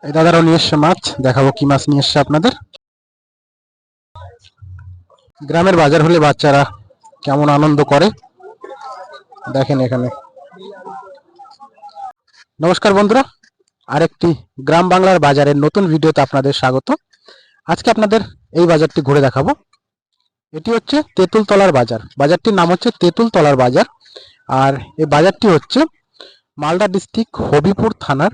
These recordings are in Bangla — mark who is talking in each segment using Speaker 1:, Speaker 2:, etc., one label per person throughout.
Speaker 1: এই দাদারাও নিয়ে এসছে মাছ, দেখাবো কি মাছ নিয়ে এসছে আপনাদের। গ্রামের বাজার হলে বাচ্চারা কেমন আনন্দ করে দেখেন এখানে। নমস্কার বন্ধুরা, আরেকটি গ্রাম বাংলার বাজারের নতুন ভিডিওতে আপনাদের স্বাগত। আজকে আপনাদের এই বাজারটি ঘুরে দেখাবো। এটি হচ্ছে তেঁতুলতলার বাজার। বাজারটির নাম হচ্ছে তেঁতুলতলার বাজার। আর এই বাজারটি হচ্ছে মালদা ডিস্ট্রিক্ট হবিপুর থানার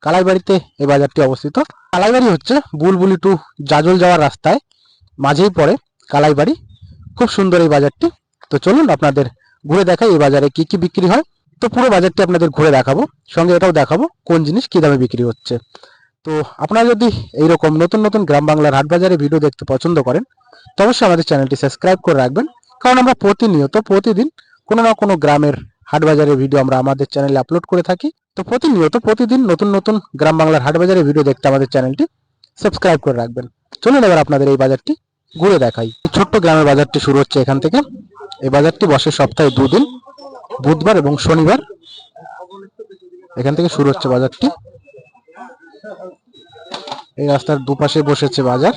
Speaker 1: কালাইবাড়িতে এই বাজারটি অবস্থিত। কালাইবাড়ি হচ্ছে বুলবুলি টু জাজল যাওয়ার রাস্তায় মাঝেই পড়ে কালাইবাড়ি। খুব সুন্দর এই বাজারটি। তো চলুন আপনাদের ঘুরে দেখাই এই বাজারে কি কি বিক্রি হয়। তো পুরো বাজারটি আপনাদের ঘুরে দেখাবো, সঙ্গে এটাও দেখাবো কোন জিনিস কি দামে বিক্রি হচ্ছে। তো আপনারা যদি এইরকম নতুন নতুন গ্রাম বাংলার হাট বাজারে ভিডিও দেখতে পছন্দ করেন তো অবশ্যই আমাদের চ্যানেলটি সাবস্ক্রাইব করে রাখবেন, কারণ আমরা প্রতিদিন কোনো না কোনো গ্রামের হাট বাজারের ভিডিও আমরা আমাদের চ্যানেলে আপলোড করে থাকি। তো প্রতিদিন নতুন নতুন গ্রাম বাংলার হাট বাজারের ভিডিও দেখতে আমাদের চ্যানেলটি সাবস্ক্রাইব করে রাখবেন। চলুন এবার আপনাদের এই বাজারটি ঘুরে দেখাই। ছোট্ট গ্রামের বাজারটি শুরু হচ্ছে এখান থেকে। এই বাজারটি বসে সপ্তাহে দুদিন, বুধবার এবং শনিবার। এখান থেকে শুরু হচ্ছে বাজারটি। এই রাস্তার দুপাশে বসেছে বাজার।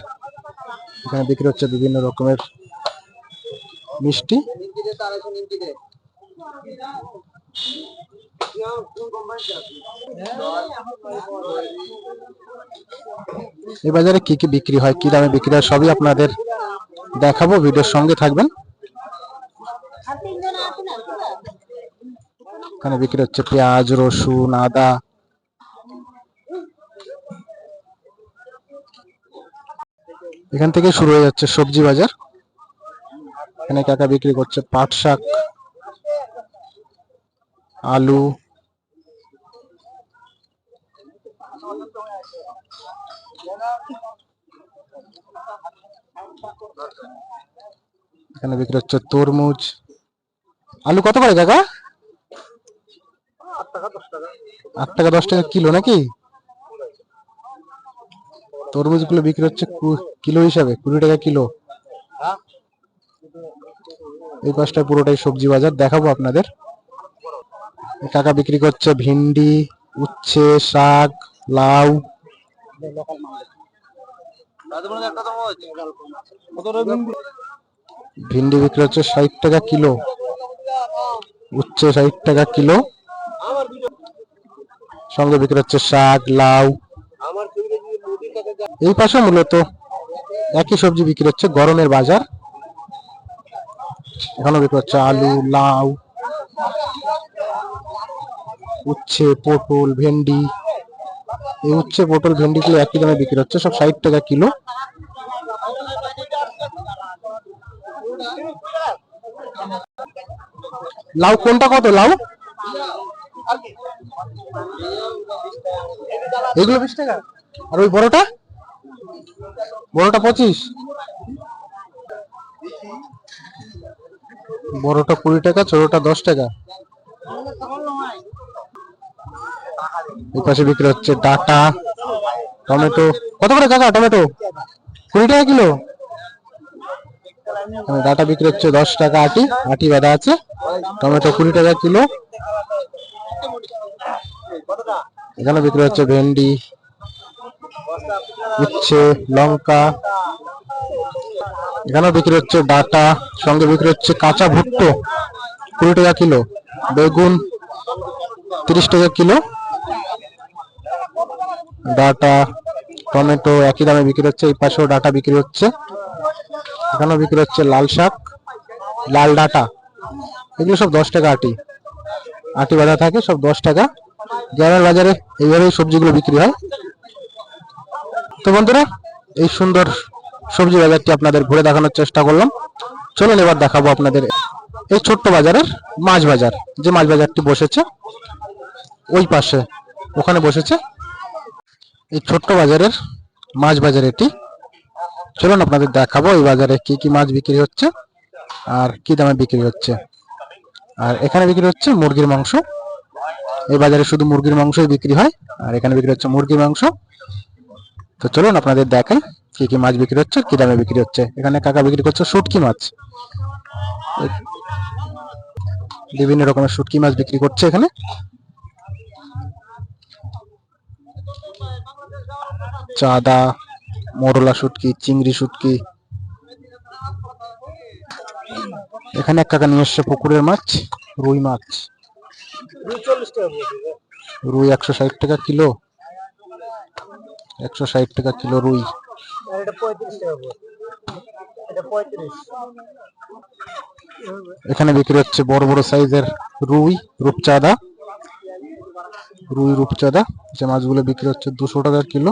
Speaker 1: এখানে বিক্রি হচ্ছে বিভিন্ন রকমের মিষ্টি। এই বাজারে কি কি বিক্রি হয়, কি দামে বিক্রি হয় সবই আপনাদের দেখাবো, ভিডিওর সঙ্গে থাকবেন। এখানে বিক্রি হচ্ছে পেঁয়াজ, রসুন, আদা। এখান থেকে শুরু হয়ে যাচ্ছে সবজি বাজার। এখানে কাকা বিক্রি করছে পাট শাক, আলু, এখানে বিক্রি হচ্ছে তরমুজ। আলু কত করে কাকা? 8 টাকা 10 টাকা কিলো নাকি? তরমুজ গুলো বিক্রি হচ্ছে কিলো হিসাবে 20 টাকা কিলো। এই পাশটা পুরোটাই সবজি বাজার, দেখাবো আপনাদের। কাকা বিক্রি করছে ভিন্ডি, উচ্ছে, শাক, লাউ। ভিন্ডি বিক্রি হচ্ছে 60 টাকা কিলো, উচ্ছে 60 টাকা কিলো। সঙ্গে বিক্রি হচ্ছে শাক, লাউ। এই পাশে মূলত একই সবজি বিক্রি হচ্ছে, গরমের বাজার। এখানে বিক্রি হচ্ছে আলু, লাউ, উচ্ছে, পটল, ভেন্ডি। এই উচ্ছে, পটল, ভেন্ডি গুলো একই দামে বিক্রি হচ্ছে, সব 60 টাকা কিলো। লাউ কোনটা কত? লাউ এগুলো 20 টাকা। আর ওই বড়টা 25, বড়টা 20 টাকা, ছোটটা 10 টাকা। এই পাশে বিক্রি হচ্ছে ডাটা, টমেটো। কত করে কাকা টমেটো? 20 টাকা কিলো। ডাটা বিক্রি হচ্ছে 10 টাকা আটি বাঁধা আছে। টমেটো 20 টাকা কিলো। এখানে বিক্রি হচ্ছে ভেন্ডি, উচ্ছে, লঙ্কা। এখানে বিক্রি হচ্ছে ডাটা, সঙ্গে বিক্রি হচ্ছে কাঁচা ভুট্টো 20 টাকা কিলো। বেগুন 30 টাকা কিলো। ডাটা, টমেটো একই দামে বিক্রি হচ্ছে। এই পাশেও ডাটা বিক্রি হচ্ছে। এখানেও বিক্রি হচ্ছে লাল শাক, লাল ডাটা। এগুলো সব 10 টাকা আটি বাঁধা থাকে, সব 10 টাকা। গ্রামের বাজারে এইভাবেই সবজিগুলো বিক্রি হয়। তো বন্ধুরা, এই সুন্দর সবজি বাজারটি আপনাদের ঘুরে দেখানোর চেষ্টা করলাম। চলুন এবার দেখাবো আপনাদের এই ছোট্ট বাজারের মাছ বাজার। যে মাছ বাজারটি বসেছে ওই পাশে, ওখানে বসেছে এই ছোট্ট বাজারের মাছ বাজার এটি। চলুন আপনাদের দেখাবো এই বাজারে কি কি মাছ বিক্রি হচ্ছে আর কি দামে বিক্রি হচ্ছে। আর এখানে বিক্রি হচ্ছে মুরগির মাংস। এই বাজারে শুধু মুরগির মাংসই বিক্রি হয়, আর এখানে বিক্রি হচ্ছে মুরগির মাংস। তো চলুন আপনাদের দেখাই কি কি মাছ বিক্রি হচ্ছে, কি দামে বিক্রি হচ্ছে। এখানে কাকা বিক্রি করছে শুটকি মাছ, বিভিন্ন রকমের শুটকি মাছ বিক্রি করছে এখানে। চাদা, মোরলা শুটকি, চিংড়ি শুটকি। এখানে এক কাকা নিয়ে এসছে পুকুরের মাছ, রুই মাছ। রুই 160 টাকা কিলো, 160 টাকা কিলো রুই। এখানে বিক্রি হচ্ছে বড় বড় সাইজের রুই, রূপচাঁদা। রুই রূপচাঁদা যে মাছগুলো বিক্রি হচ্ছে 200 টাকা কিলো।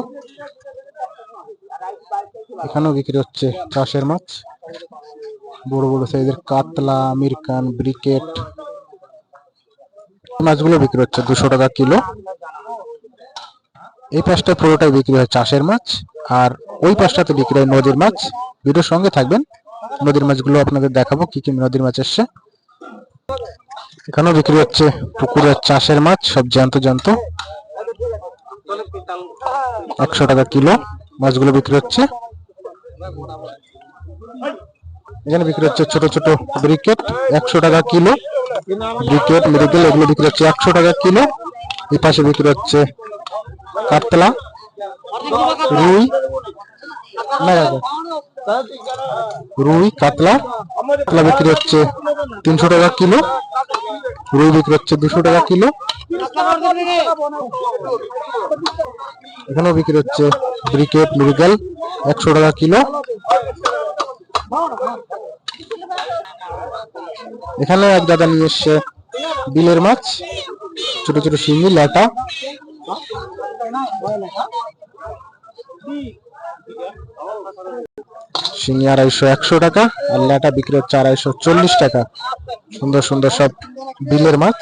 Speaker 1: এখানেও বিক্রি হচ্ছে চাষের মাছ, বড় বড় সাইজের কাতলা, আমেরিকান, ব্রিকেট মাছগুলো বিক্রি হচ্ছে 200 টাকা কিলো। এই পাশটা পুরোটাই বিক্রি হয় চাষের মাছ, আর ওই পাশটাতে বিক্রি হয় নদীর মাছ। ভিডিওর সঙ্গে থাকবেন, নদীর মাছগুলো আপনাদের দেখাবো কি কি নদীর মাছ এসছে। এখানেও বিক্রি হচ্ছে পুকুরের চাষের মাছ, সব জ্যান্ত জ্যান্ত, 100 টাকা কিলো মাছগুলো বিক্রি হচ্ছে। এখানে বিক্রি হচ্ছে ছোট ছোট ব্রিকেট, 100 টাকা কিলো। ব্রিকেট, মৃগেল এগুলো বিক্রি হচ্ছে 100 টাকা কিলো। এই পাশে বিক্রি হচ্ছে কাতলা, রুই, রুই কাতলা। কাতলা বিক্রি হচ্ছে 300 টাকা কিলো, রুই বিক্রি হচ্ছে 200 টাকা কিলো। এখানেও বিক্রি হচ্ছে ব্রিকেট, মৃগেল, 100 টাকা কিলো। এখানে এক দাদা নিয়ে এসছে বিলের মাছ, ছোট ছোট শিঙি, ল্যাটা। শিঙি 250, 100 টাকা, আর ল্যাটা বিক্রি হচ্ছে 240 টাকা। সুন্দর সুন্দর সব বিলের মাছ।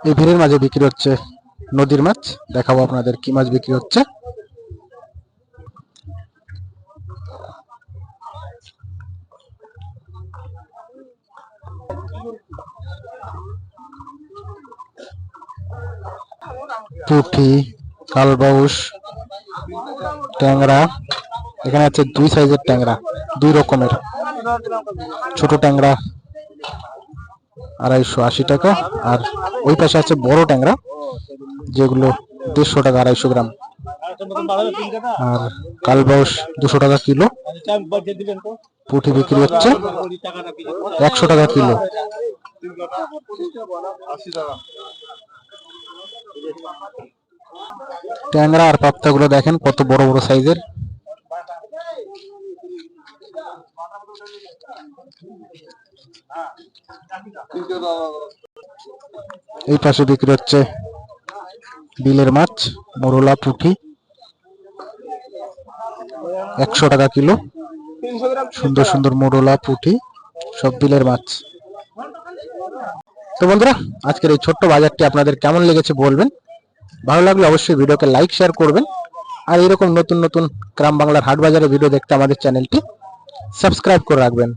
Speaker 1: এই ভিড়ের মাঝে বিক্রি হচ্ছে নদীর মাছ, দেখাবো আপনাদের কি মাছ বিক্রি হচ্ছে। পুঁটি, কালবাউস, ট্যাংরা। এখানে আছে 2 সাইজের ট্যাংরা, 2 রকমের। ছোট ট্যাংরা 280 টাকা, আর ওই পাশে আছে বড় ট্যাংরা যেগুলো 150 টাকা 250 গ্রাম। আর কালবাউস 200 টাকা কিলো। পুঁটি বিক্রি হচ্ছে 100 টাকা কিলো। ট্যাংরা আর পাপ্তাগুলো দেখেন কত বড় বড় সাইজের। এই পাশে বিক্রি হচ্ছে বিলের মাছ, মোরলা, পুঁটি, 100 টাকা কিলো। সুন্দর সুন্দর মোরলা, পুঁটি সব বিলের মাছ। তো বন্ধুরা, আজকের এই ছোট্ট বাজারটি আপনাদের কেমন লেগেছে বলবেন। ভালো লাগলে অবশ্যই ভিডিওকে লাইক, শেয়ার করবেন। আর এরকম নতুন নতুন গ্রাম বাংলার হাট বাজারের ভিডিও দেখতে আমাদের চ্যানেলটি সাবস্ক্রাইব করে রাখবেন।